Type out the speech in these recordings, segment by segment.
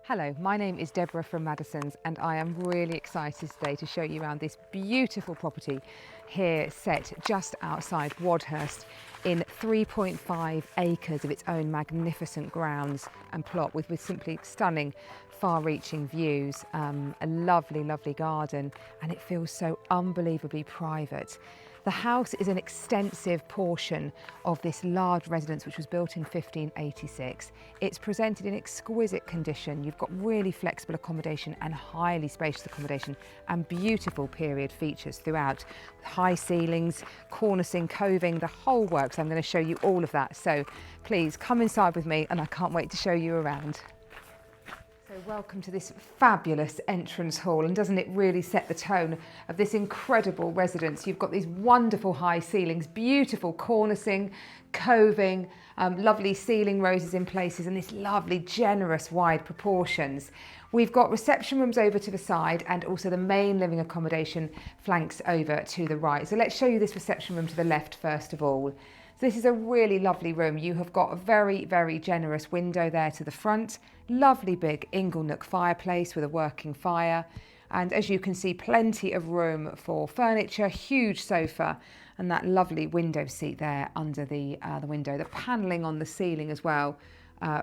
Hello, my name is Deborah from Maddisons and I am really excited today to show you around this beautiful property here set just outside Wadhurst in 3.5 acres of its own magnificent grounds and plot with simply stunning far-reaching views, a lovely, lovely garden, and it feels so unbelievably private. The house is an extensive portion of this large residence which was built in 1586. It's presented in exquisite condition. You've got really flexible accommodation and highly spacious accommodation and beautiful period features throughout. High ceilings, cornicing, coving, the whole works. I'm going to show you all of that. So please come inside with me and I can't wait to show you around. So welcome to this fabulous entrance hall, and doesn't it really set the tone of this incredible residence? You've got these wonderful high ceilings, beautiful cornicing, coving, lovely ceiling roses in places, and this lovely generous wide proportions. We've got reception rooms over to the side and also the main living accommodation flanks over to the right. So let's show you this reception room to the left first of all. So this is a really lovely room. You have got a very, very generous window there to the front. Lovely big inglenook fireplace with a working fire. And as you can see, plenty of room for furniture, huge sofa, and that lovely window seat there under the window. The panelling on the ceiling as well,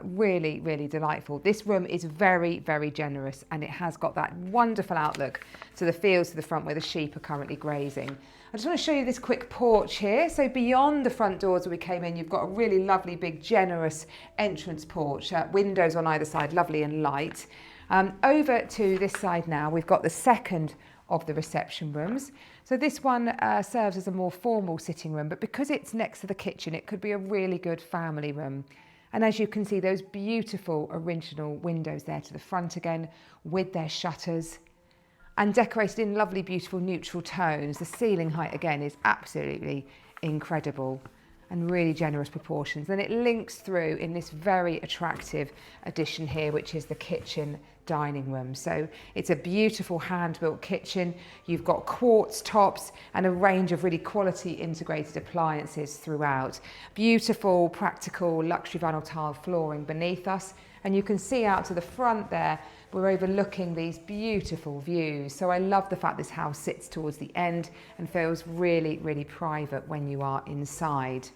really, really delightful. This room is very, very generous, and it has got that wonderful outlook to the fields to the front where the sheep are currently grazing. I just want to show you this quick porch here. So beyond the front doors that we came in, you've got a really lovely, big, generous entrance porch. Windows on either side, lovely and light. Over to this side now, we've got the second of the reception rooms. So this one serves as a more formal sitting room, but because it's next to the kitchen, it could be a really good family room. And as you can see, those beautiful original windows there to the front again with their shutters and decorated in lovely, beautiful neutral tones. The ceiling height again is absolutely incredible and really generous proportions. Then it links through in this very attractive addition here, which is the kitchen dining room. So it's a beautiful hand-built kitchen. You've got quartz tops and a range of really quality integrated appliances throughout. Beautiful, practical, luxury vinyl tile flooring beneath us. And you can see out to the front there, we're overlooking these beautiful views. So I love the fact this house sits towards the end and feels really, really private when you are inside.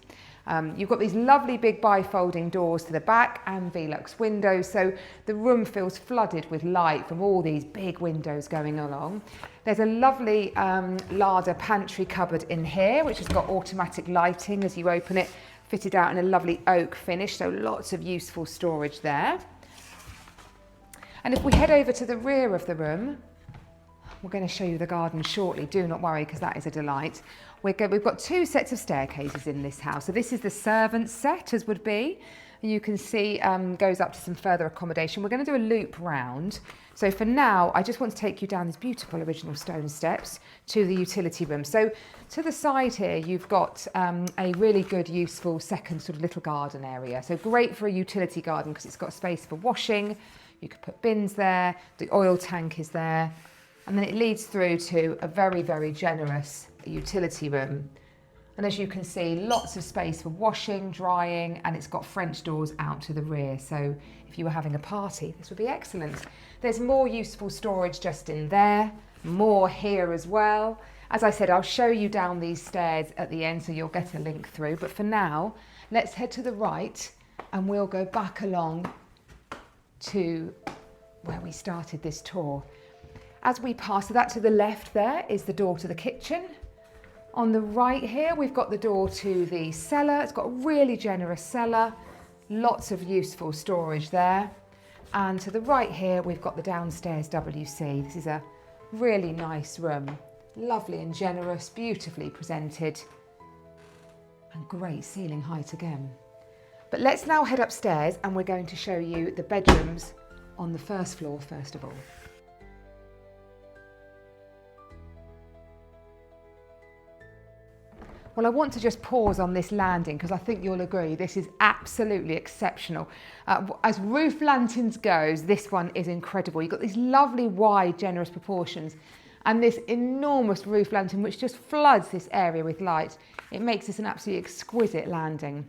You've got these lovely big bifolding doors to the back and Velux windows, so the room feels flooded with light from all these big windows going along. There's a lovely larder pantry cupboard in here, which has got automatic lighting as you open it, fitted out in a lovely oak finish, so lots of useful storage there. And if we head over to the rear of the room, we're going to show you the garden shortly, do not worry, because that is a delight. We've got two sets of staircases in this house. So this is the servants set, as would be. And you can see goes up to some further accommodation. We're going to do a loop round. So for now, I just want to take you down these beautiful original stone steps to the utility room. So to the side here, you've got a really good, useful second sort of little garden area. So great for a utility garden because it's got space for washing. You could put bins there. The oil tank is there. And then it leads through to a very, very generous utility room. And as you can see, lots of space for washing, drying, and it's got French doors out to the rear. So if you were having a party, this would be excellent. There's more useful storage just in there, more here as well. As I said, I'll show you down these stairs at the end so you'll get a link through. But for now, let's head to the right and we'll go back along to where we started this tour. As we pass, so that to the left there is the door to the kitchen. On the right here, we've got the door to the cellar. It's got a really generous cellar, lots of useful storage there. And to the right here, we've got the downstairs WC. This is a really nice room, lovely and generous, beautifully presented, and great ceiling height again. But let's now head upstairs and we're going to show you the bedrooms on the first floor first of all. Well, I want to just pause on this landing because I think you'll agree this is absolutely exceptional. As roof lanterns goes, this one is incredible. You've got these lovely wide, generous proportions and this enormous roof lantern which just floods this area with light. It makes this an absolutely exquisite landing.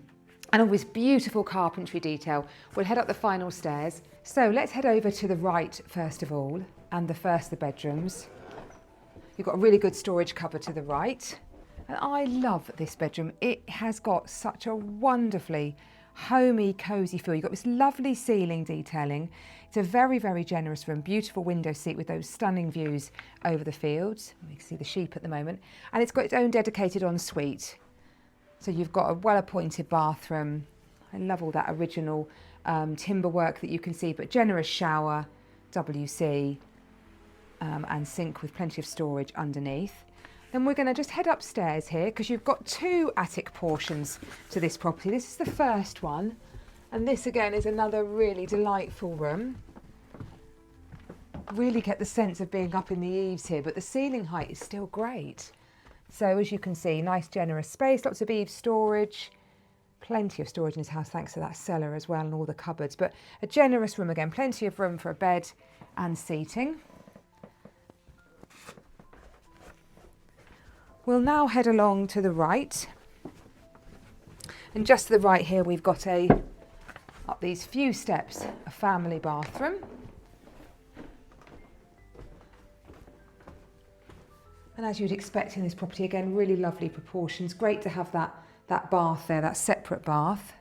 and all this beautiful carpentry detail. We'll head up the final stairs. So let's head over to the right first of all, and the first of the bedrooms. You've got a really good storage cupboard to the right. And I love this bedroom. It has got such a wonderfully homey, cosy feel. You've got this lovely ceiling detailing. It's a very, very generous room. Beautiful window seat with those stunning views over the fields. You can see the sheep at the moment. And it's got its own dedicated ensuite. So you've got a well-appointed bathroom. I love all that original timber work that you can see, but generous shower, WC, and sink with plenty of storage underneath. Then we're going to just head upstairs here because you've got two attic portions to this property. This is the first one, and this again is another really delightful room. Really get the sense of being up in the eaves here, but the ceiling height is still great. So as you can see, nice generous space, lots of eaves storage, plenty of storage in this house thanks to that cellar as well and all the cupboards, but a generous room again, plenty of room for a bed and seating. We'll now head along to the right, and just to the right here we've got up these few steps, a family bathroom. And as you'd expect in this property, again, really lovely proportions. Great to have that bath there, that separate bath.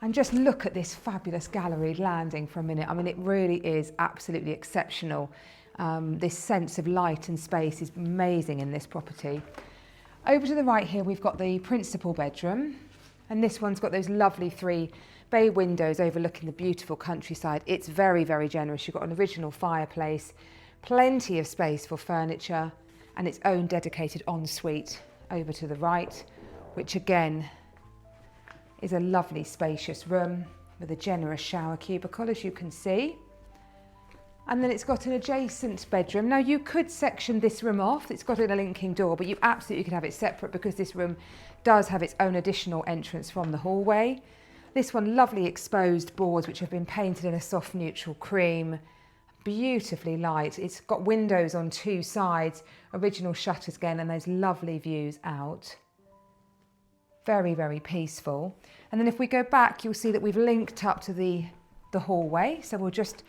And just look at this fabulous gallery landing for a minute. I mean, it really is absolutely exceptional. This sense of light and space is amazing in this property. Over to the right here, we've got the principal bedroom. And this one's got those lovely 3 bay windows overlooking the beautiful countryside. It's very, very generous. You've got an original fireplace, plenty of space for furniture, and its own dedicated ensuite over to the right, which again is a lovely spacious room with a generous shower cubicle, as you can see. And then it's got an adjacent bedroom. Now you could section this room off. It's got a linking door, but you absolutely could have it separate because this room does have its own additional entrance from the hallway. This one, lovely exposed boards which have been painted in a soft neutral cream. Beautifully light. It's got windows on 2 sides, original shutters again, and those lovely views out. Very, very peaceful. And then if we go back, you'll see that we've linked up to the hallway. So we'll just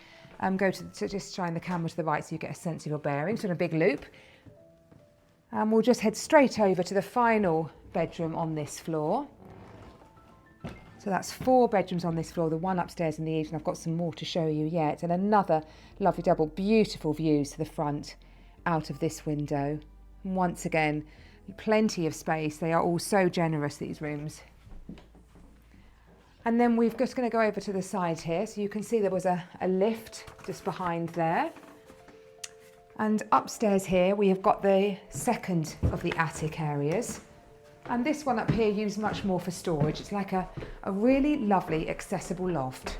go to just shine the camera to the right so you get a sense of your bearings in a big loop. And we'll just head straight over to the final bedroom on this floor. So that's 4 bedrooms on this floor, the one upstairs in the eaves, and I've got some more to show you yet. And another lovely double, beautiful views to the front out of this window. And once again, plenty of space. They are all so generous, these rooms. And then we're just going to go over to the side here. So you can see there was a lift just behind there. And upstairs here, we have got the second of the attic areas. And this one up here used much more for storage. It's like a really lovely accessible loft.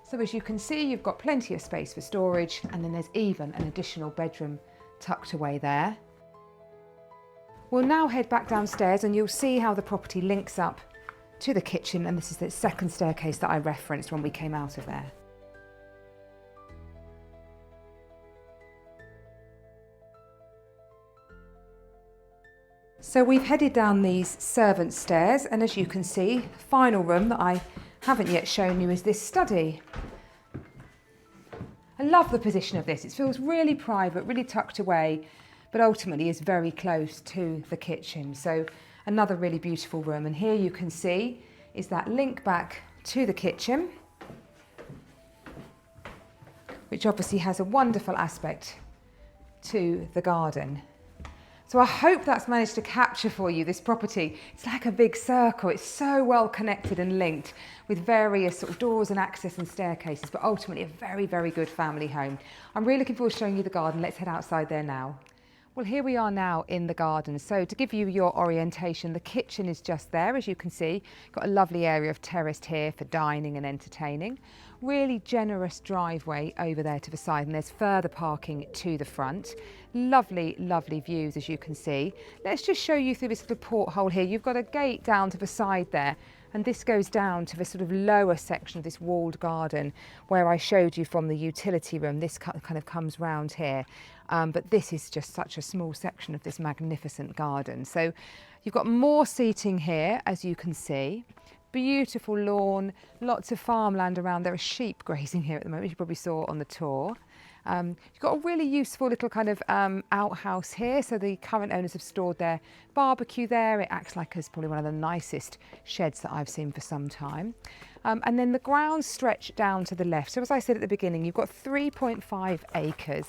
So as you can see, you've got plenty of space for storage, and then there's even an additional bedroom tucked away there. We'll now head back downstairs and you'll see how the property links up to the kitchen, and this is the second staircase that I referenced when we came out of there. So we've headed down these servants' stairs, and as you can see, the final room that I haven't yet shown you is this study. I love the position of this. It feels really private, really tucked away, but ultimately is very close to the kitchen. So another really beautiful room. And here you can see is that link back to the kitchen, which obviously has a wonderful aspect to the garden. So I hope that's managed to capture for you this property. It's like a big circle. It's so well connected and linked with various sort of doors and access and staircases, but ultimately a very, very good family home. I'm really looking forward to showing you the garden. Let's head outside there now. Well, here we are now in the garden. So to give you your orientation, the kitchen is just there, as you can see. Got a lovely area of terraced here for dining and entertaining. Really generous driveway over there to the side, and there's further parking to the front. Lovely, lovely views, as you can see. Let's just show you through this little porthole here. You've got a gate down to the side there, and this goes down to the sort of lower section of this walled garden where I showed you from the utility room. This kind of comes round here. but this is just such a small section of this magnificent garden. So you've got more seating here, as you can see. Beautiful lawn, lots of farmland around. There are sheep grazing here at the moment, you probably saw on the tour. You've got a really useful little kind of outhouse here. So the current owners have stored their barbecue there. It acts like as probably one of the nicest sheds that I've seen for some time. And then the grounds stretch down to the left. So as I said at the beginning, you've got 3.5 acres.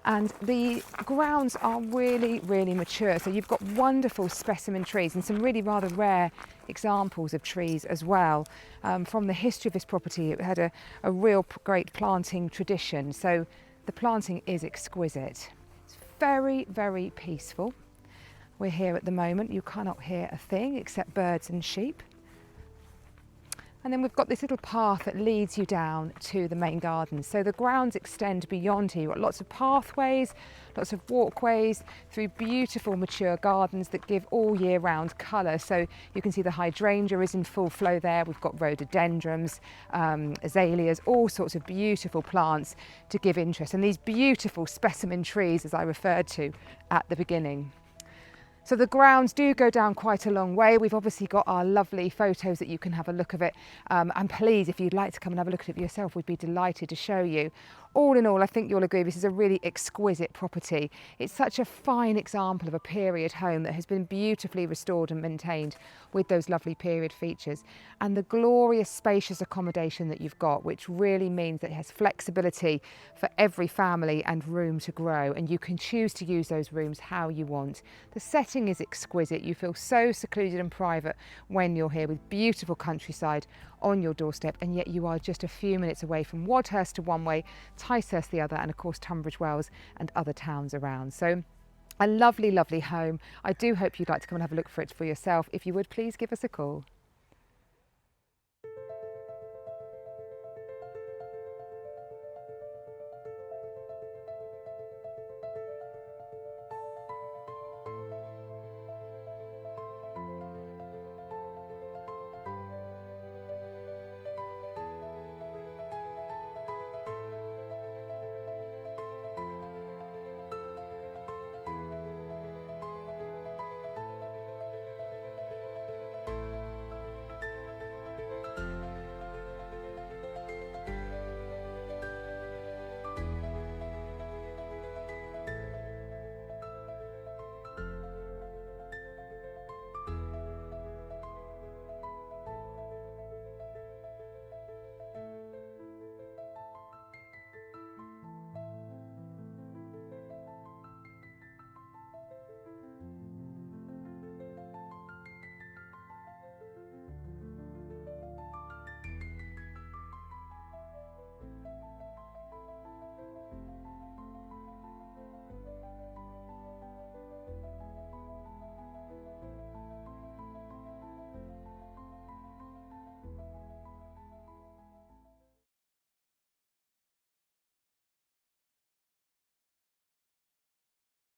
And the grounds are really, really mature. So you've got wonderful specimen trees and some really rather rare examples of trees as well. From the history of this property, it had a real great planting tradition. So the planting is exquisite. It's very, very peaceful. We're here at the moment. You cannot hear a thing except birds and sheep. And then we've got this little path that leads you down to the main garden. So the grounds extend beyond here. You've got lots of pathways, lots of walkways through beautiful mature gardens that give all year round colour. So you can see the hydrangea is in full flow there. We've got rhododendrons, azaleas, all sorts of beautiful plants to give interest. And these beautiful specimen trees, as I referred to at the beginning. So the grounds do go down quite a long way. We've obviously got our lovely photos that you can have a look of it. And please, if you'd like to come and have a look at it yourself, we'd be delighted to show you. All in all, I think you'll agree this is a really exquisite property. It's such a fine example of a period home that has been beautifully restored and maintained with those lovely period features. And the glorious spacious accommodation that you've got, which really means that it has flexibility for every family and room to grow. And you can choose to use those rooms how you want. The setting is exquisite. You feel so secluded and private when you're here with beautiful countryside on your doorstep, and yet you are just a few minutes away from Wadhurst to one way, Ticehurst the other, and of course Tunbridge Wells and other towns around. So a lovely, lovely home. I do hope you'd like to come and have a look for it for yourself. If you would, please give us a call.